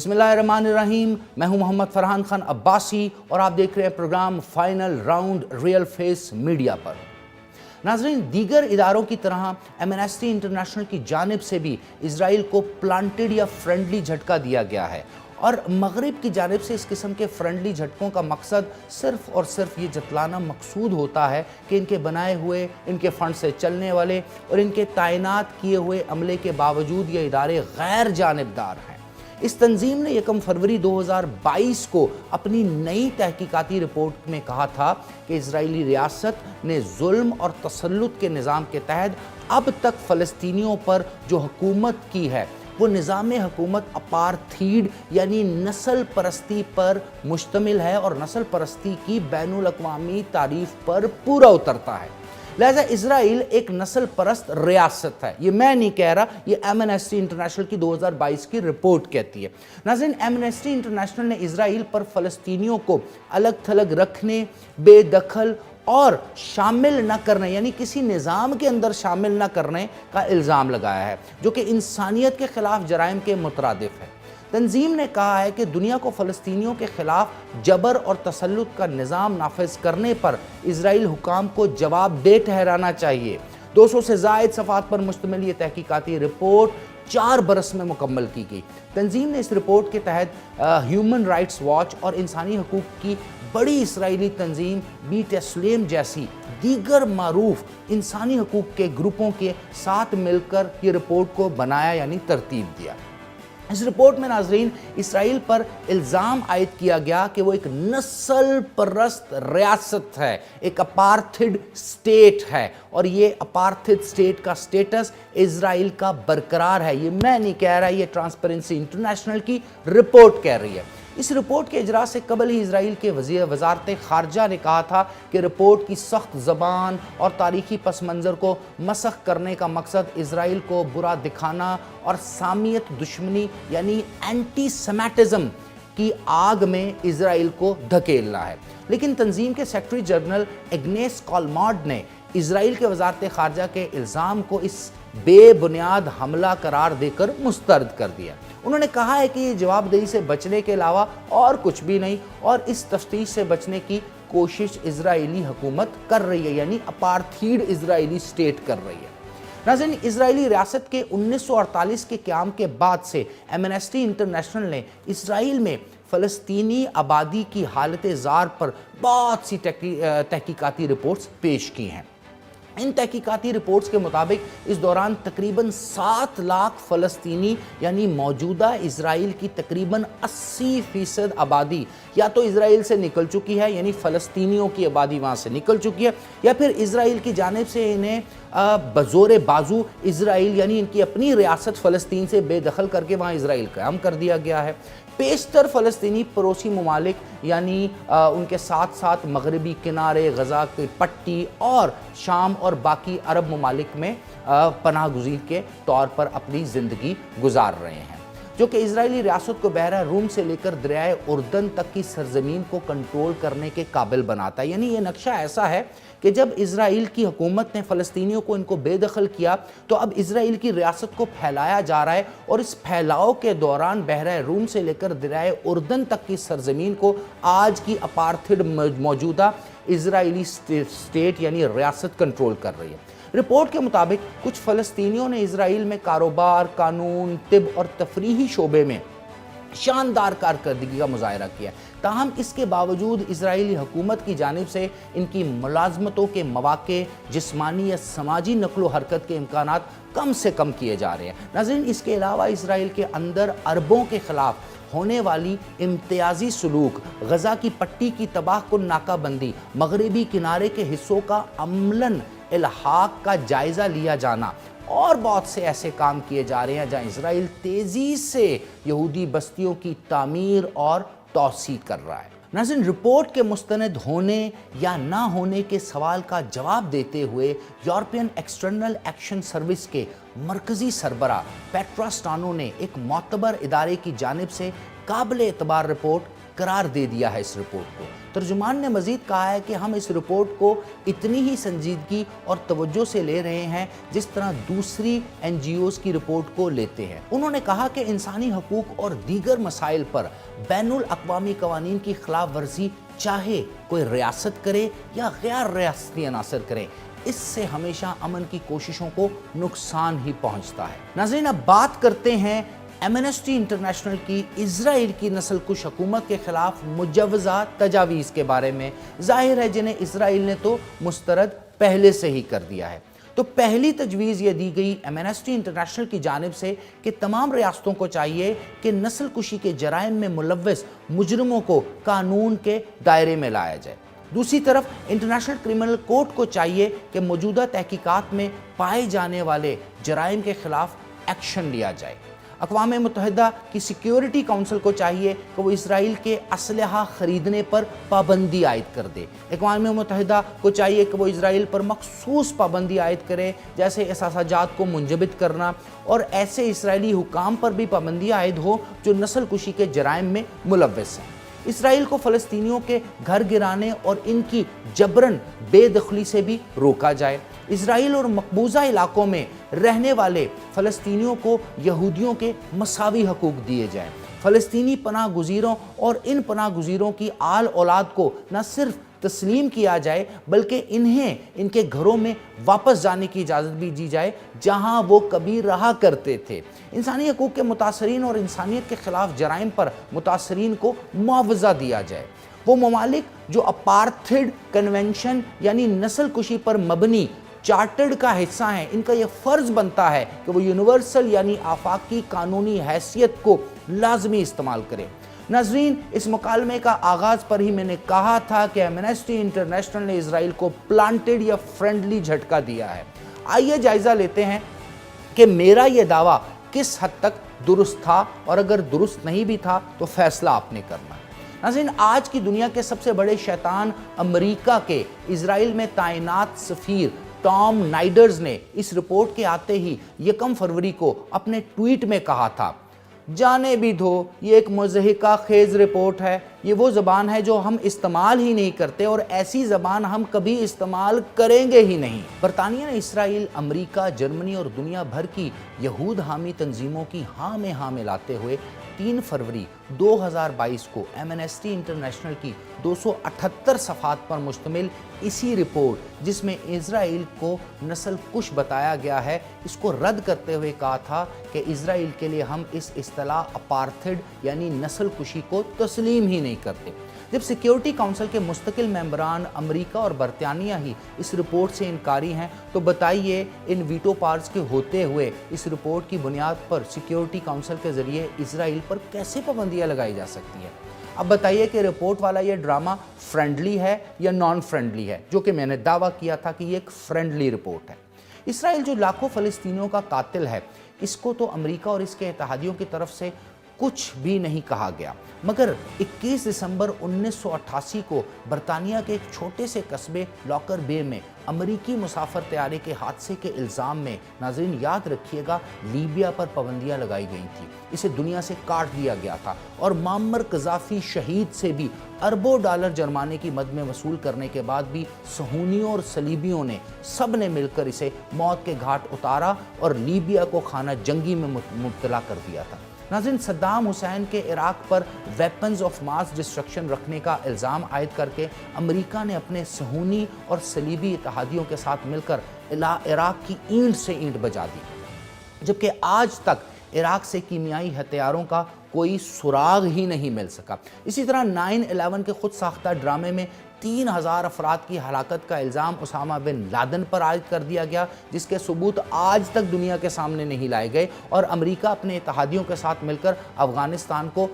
بسم اللہ الرحمن الرحیم، میں ہوں محمد فرحان خان عباسی اور آپ دیکھ رہے ہیں programme final round real face media پر۔ ناظرین، دیگر اداروں کی طرح ایمنسٹی انٹرنیشنل کی جانب سے بھی اسرائیل کو پلانٹڈ یا فرینڈلی جھٹکا دیا گیا ہے، اور مغرب کی جانب سے اس قسم کے فرینڈلی جھٹکوں کا مقصد صرف اور صرف یہ جتلانا مقصود ہوتا ہے کہ ان کے بنائے ہوئے، ان کے فنڈ سے چلنے والے اور ان کے تعینات کیے ہوئے عملے کے باوجود یہ ادارے غیر جانبدار ہیں۔ اس تنظیم نے 1 فروری 2022 کو اپنی نئی تحقیقاتی رپورٹ میں کہا تھا کہ اسرائیلی ریاست نے ظلم اور تسلط کے نظام کے تحت اب تک فلسطینیوں پر جو حکومت کی ہے وہ نظام حکومت اپارتھیڈ یعنی نسل پرستی پر مشتمل ہے اور نسل پرستی کی بین الاقوامی تعریف پر پورا اترتا ہے۔ لہذا اسرائیل ایک نسل پرست ریاست ہے، یہ میں نہیں کہہ رہا، یہ ایمنسٹی انٹرنیشنل کی 2022 کی رپورٹ کہتی ہے۔ ناظرین، ایمنسٹی انٹرنیشنل نے اسرائیل پر فلسطینیوں کو الگ تھلگ رکھنے، بے دخل اور شامل نہ کرنے یعنی کسی نظام کے اندر شامل نہ کرنے کا الزام لگایا ہے، جو کہ انسانیت کے خلاف جرائم کے مترادف ہے۔ تنظیم نے کہا ہے کہ دنیا کو فلسطینیوں کے خلاف جبر اور تسلط کا نظام نافذ کرنے پر اسرائیل حکام کو جواب دہ ٹھہرانا چاہیے۔ 200 سے زائد صفحات پر مشتمل یہ تحقیقاتی رپورٹ 4 برس میں مکمل کی گئی۔ تنظیم نے اس رپورٹ کے تحت ہیومن رائٹس واچ اور انسانی حقوق کی بڑی اسرائیلی تنظیم بیٹسلیم جیسی دیگر معروف انسانی حقوق کے گروپوں کے ساتھ مل کر یہ رپورٹ کو بنایا یعنی ترتیب دیا۔ اس رپورٹ میں ناظرین اسرائیل پر الزام عائد کیا گیا کہ وہ ایک نسل پرست ریاست ہے، ایک اپارتھڈ سٹیٹ ہے، اور یہ اپارتھڈ سٹیٹ کا سٹیٹس اسرائیل کا برقرار ہے۔ یہ میں نہیں کہہ رہا، یہ ٹرانسپیرنسی انٹرنیشنل کی رپورٹ کہہ رہی ہے۔ اس رپورٹ کے اجرا سے قبل ہی اسرائیل کے وزارت خارجہ نے کہا تھا کہ رپورٹ کی سخت زبان اور تاریخی پس منظر کو مسخ کرنے کا مقصد اسرائیل کو برا دکھانا اور سامیت دشمنی یعنی اینٹی سیمیٹزم کی آگ میں اسرائیل کو دھکیلنا ہے۔ لیکن تنظیم کے سیکرٹری جنرل اگنیس کالمارڈ نے اسرائیل کے وزارت خارجہ کے الزام کو اس بے بنیاد حملہ قرار دے کر مسترد کر دیا۔ انہوں نے کہا ہے کہ یہ جواب دہی سے بچنے کے علاوہ اور کچھ بھی نہیں، اور اس تفتیش سے بچنے کی کوشش اسرائیلی حکومت کر رہی ہے، یعنی اپارتھیڈ اسرائیلی سٹیٹ کر رہی ہے۔ ناظرین، اسرائیلی ریاست کے 1948 کے قیام کے بعد سے ایمنسٹی انٹرنیشنل نے اسرائیل میں فلسطینی آبادی کی حالت زار پر بہت سی تحقیقاتی رپورٹس پیش کی ہیں۔ ان تحقیقاتی رپورٹس کے مطابق اس دوران تقریباً 7 لاکھ فلسطینی یعنی موجودہ اسرائیل کی تقریباً 80% آبادی یا تو اسرائیل سے نکل چکی ہے، یعنی فلسطینیوں کی آبادی وہاں سے نکل چکی ہے، یا پھر اسرائیل کی جانب سے انہیں بزور بازو اسرائیل یعنی ان کی اپنی ریاست فلسطین سے بے دخل کر کے وہاں اسرائیل قیام کر دیا گیا ہے۔ بیشتر فلسطینی پڑوسی ممالک یعنی ان کے ساتھ ساتھ مغربی کنارے، غزہ کی پٹی اور شام اور باقی عرب ممالک میں پناہ گزین کے طور پر اپنی زندگی گزار رہے ہیں، جو کہ اسرائیلی ریاست کو بحیرہ روم سے لے کر دریائے اردن تک کی سرزمین کو کنٹرول کرنے کے قابل بناتا ہے۔ یعنی یہ نقشہ ایسا ہے کہ جب اسرائیل کی حکومت نے فلسطینیوں کو ان کو بے دخل کیا تو اب اسرائیل کی ریاست کو پھیلایا جا رہا ہے، اور اس پھیلاؤ کے دوران بحیرہ روم سے لے کر دریائے اردن تک کی سرزمین کو آج کی اپارتھڈ موجودہ اسرائیلی سٹیٹ یعنی ریاست کنٹرول کر رہی ہے۔ رپورٹ کے مطابق کچھ فلسطینیوں نے اسرائیل میں کاروبار، قانون، طب اور تفریحی شعبے میں شاندار کارکردگی کا مظاہرہ کیا، تاہم اس کے باوجود اسرائیلی حکومت کی جانب سے ان کی ملازمتوں کے مواقع، جسمانی یا سماجی نقل و حرکت کے امکانات کم سے کم کیے جا رہے ہیں۔ ناظرین، اس کے علاوہ اسرائیل کے اندر عربوں کے خلاف ہونے والی امتیازی سلوک، غزہ کی پٹی کی تباہ کن ناکہ بندی، مغربی کنارے کے حصوں کا عملاً الحاق کا جائزہ لیا جانا اور بہت سے ایسے کام کیے جا رہے ہیں جہاں اسرائیل تیزی سے یہودی بستیوں کی تعمیر اور توسیع کر رہا ہے۔ ناظرین، رپورٹ کے مستند ہونے یا نہ ہونے کے سوال کا جواب دیتے ہوئے یورپین ایکسٹرنل ایکشن سروس کے مرکزی سربراہ پیٹرا سٹانو نے ایک معتبر ادارے کی جانب سے قابل اعتبار رپورٹ قرار دے دیا ہے اس رپورٹ کو۔ ترجمان نے مزید کہا ہے کہ ہم اس رپورٹ کو اتنی ہی سنجیدگی اور توجہ سے لے رہے ہیں جس طرح دوسری این جی اوز کی رپورٹ کو لیتے ہیں۔ انہوں نے کہا کہ انسانی حقوق اور دیگر مسائل پر بین الاقوامی قوانین کی خلاف ورزی چاہے کوئی ریاست کرے یا غیر ریاستی عناصر کریں، اس سے ہمیشہ امن کی کوششوں کو نقصان ہی پہنچتا ہے۔ ناظرین، اب بات کرتے ہیں ایمنسٹی انٹرنیشنل کی اسرائیل کی نسل کش حکومت کے خلاف مجوزہ تجاویز کے بارے میں۔ ظاہر ہے جنہیں اسرائیل نے تو مسترد پہلے سے ہی کر دیا ہے۔ تو پہلی تجویز یہ دی گئی ایمنسٹی انٹرنیشنل کی جانب سے کہ تمام ریاستوں کو چاہیے کہ نسل کشی کے جرائم میں ملوث مجرموں کو قانون کے دائرے میں لایا جائے۔ دوسری طرف انٹرنیشنل کرمنل کورٹ کو چاہیے کہ موجودہ تحقیقات میں پائے جانے والے جرائم کے خلاف ایکشن لیا جائے۔ اقوام متحدہ کی سیکیورٹی کونسل کو چاہیے کہ وہ اسرائیل کے اسلحہ خریدنے پر پابندی عائد کر دے۔ اقوام متحدہ کو چاہیے کہ وہ اسرائیل پر مخصوص پابندی عائد کرے، جیسے احساسات کو منجمد کرنا، اور ایسے اسرائیلی حکام پر بھی پابندی عائد ہو جو نسل کشی کے جرائم میں ملوث ہیں۔ اسرائیل کو فلسطینیوں کے گھر گرانے اور ان کی جبراً بے دخلی سے بھی روکا جائے۔ اسرائیل اور مقبوضہ علاقوں میں رہنے والے فلسطینیوں کو یہودیوں کے مساوی حقوق دیے جائیں۔ فلسطینی پناہ گزینوں اور ان پناہ گزینوں کی آل اولاد کو نہ صرف تسلیم کیا جائے بلکہ انہیں ان کے گھروں میں واپس جانے کی اجازت بھی دی جائے جہاں وہ کبھی رہا کرتے تھے۔ انسانی حقوق کے متاثرین اور انسانیت کے خلاف جرائم پر متاثرین کو معاوضہ دیا جائے۔ وہ ممالک جو اپارتھڈ کنونشن یعنی نسل کشی پر مبنی چارٹرڈ کا حصہ ہیں، ان کا یہ فرض بنتا ہے کہ وہ یونیورسل یعنی آفاقی قانونی حیثیت کو لازمی استعمال کرے۔ ناظرین، اس مکالمے کا آغاز پر ہی میں نے کہا تھا کہ ایمنسٹی انٹرنیشنل نے اسرائیل کو پلانٹڈ یا فرینڈلی جھٹکا دیا ہے۔ آئیے جائزہ لیتے ہیں کہ میرا یہ دعویٰ کس حد تک درست تھا، اور اگر درست نہیں بھی تھا تو فیصلہ آپ نے کرنا ہے۔ ناظرین، آج کی دنیا کے سب سے بڑے شیطان امریکہ کے اسرائیل میں تعینات سفیر ٹام نائڈرز نے اس رپورٹ کے آتے ہی 1 فروری کو اپنے ٹویٹ میں کہا تھا، جانے بھی دو، یہ ایک مضحکہ خیز رپورٹ ہے، یہ وہ زبان ہے جو ہم استعمال ہی نہیں کرتے اور ایسی زبان ہم کبھی استعمال کریں گے ہی نہیں۔ برطانیہ نے اسرائیل، امریکہ، جرمنی اور دنیا بھر کی یہود حامی تنظیموں کی ہاں میں لاتے ہوئے 3 فروری 2022 کو ایمنسٹی انٹرنیشنل کی 278 صفحات پر مشتمل اسی رپورٹ، جس میں اسرائیل کو نسل کش بتایا گیا ہے، اس کو رد کرتے ہوئے کہا تھا کہ اسرائیل کے لیے ہم اس اصطلاح اپارتھڈ یعنی نسل کشی کو تسلیم ہی نہیں کرتے۔ جب سیکیورٹی کونسل کے مستقل ممبران امریکہ اور برطانیہ ہی اس رپورٹ سے انکاری ہیں، تو بتائیے ان ویٹو پاورز کے ہوتے ہوئے اس رپورٹ کی بنیاد پر سیکیورٹی کونسل کے ذریعے اسرائیل پر کیسے پابندیاں لگائی جا سکتی ہیں؟ اب بتائیے کہ رپورٹ والا یہ ڈرامہ فرینڈلی ہے یا نان فرینڈلی ہے، جو کہ میں نے دعویٰ کیا تھا کہ یہ ایک فرینڈلی رپورٹ ہے۔ اسرائیل جو لاکھوں فلسطینیوں کا قاتل ہے، اس کو تو امریکہ اور اس کے اتحادیوں کی طرف سے کچھ بھی نہیں کہا گیا، مگر 21 دسمبر 1988 کو برطانیہ کے ایک چھوٹے سے قصبے لاکر بے میں امریکی مسافر طیارے کے حادثے کے الزام میں، ناظرین یاد رکھیے گا، لیبیا پر پابندیاں لگائی گئی تھی، اسے دنیا سے کاٹ دیا گیا تھا، اور معمر قذافی شہید سے بھی اربوں ڈالر جرمانے کی مد میں وصول کرنے کے بعد بھی صہیونیوں اور صلیبیوں نے سب نے مل کر اسے موت کے گھاٹ اتارا اور لیبیا کو خانہ جنگی میں مبتلا کر دیا تھا۔ ناظرین، صدام حسین کے عراق پر ویپنز آف ماس ڈسٹرکشن رکھنے کا الزام عائد کر کے امریکہ نے اپنے صہیونی اور صلیبی اتحادیوں کے ساتھ مل کر عراق کی اینٹ سے اینٹ بجا دی، جبکہ آج تک عراق سے کیمیائی ہتھیاروں کا کوئی سراغ ہی نہیں مل سکا۔ اسی طرح 9/11 کے خود ساختہ ڈرامے میں 3000 افراد کی ہلاکت کا الزام اسامہ بن لادن پر عائد کر دیا گیا، جس کے ثبوت آج تک دنیا کے سامنے نہیں لائے گئے، اور امریکہ اپنے اتحادیوں کے ساتھ مل کر افغانستان کو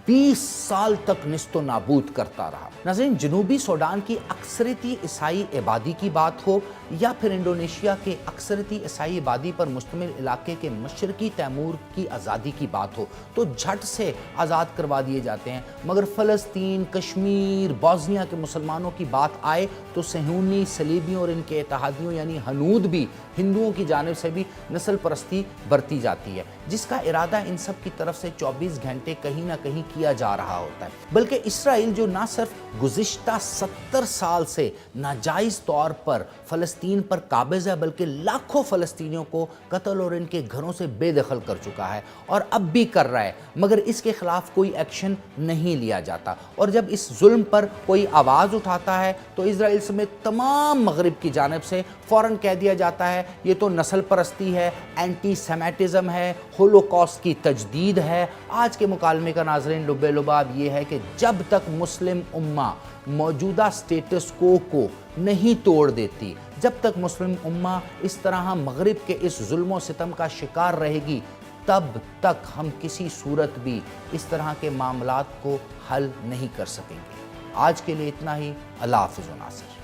20 سال تک نیست و نابود کرتا رہا۔ ناظرین، جنوبی سوڈان کی اکثریتی عیسائی آبادی کی بات ہو یا پھر انڈونیشیا کے اکثریتی عیسائی آبادی پر مشتمل علاقے کے مشرقی تیمور کی آزادی کی بات ہو تو جھٹ سے آزاد کروا دیے جاتے ہیں، مگر فلسطین، کشمیر، بوسنیا کے مسلمانوں کی بات آئے تو صہیونی، صلیبیوں اور ان کے اتحادیوں یعنی ہنود بھی ہندوؤں کی جانب سے بھی نسل پرستی برتی جاتی ہے، جس کا ارادہ ان سب کی طرف سے 24 گھنٹے کہیں نہ کہیں نہیں کیا جا رہا ہوتا ہے، بلکہ اسرائیل جو نہ صرف گزشتہ 70 سال سے ناجائز طور پر فلسطین پر قابض ہے، بلکہ لاکھوں فلسطینیوں کو قتل اور ان کے گھروں سے بے دخل کر چکا ہے اور اب بھی کر رہا ہے، مگر اس کے خلاف کوئی ایکشن نہیں لیا جاتا۔ اور جب اس ظلم پر کوئی آواز اٹھاتا ہے تو اسرائیل سمیت تمام مغرب کی جانب سے فوراً کہہ دیا جاتا ہے یہ تو نسل پرستی ہے، اینٹی سیمیٹزم ہے، ہولوکاسٹ کی تجدید ہے۔ آج کے مکالمے کا ناظرین لب لباب یہ ہے کہ جب تک مسلم امہ موجودہ سٹیٹس کو نہیں توڑ دیتی، جب تک مسلم امہ اس طرح مغرب کے اس ظلم و ستم کا شکار رہے گی، تب تک ہم کسی صورت بھی اس طرح کے معاملات کو حل نہیں کر سکیں گے۔ آج کے لیے اتنا ہی۔ اللہ حافظ و ناصر۔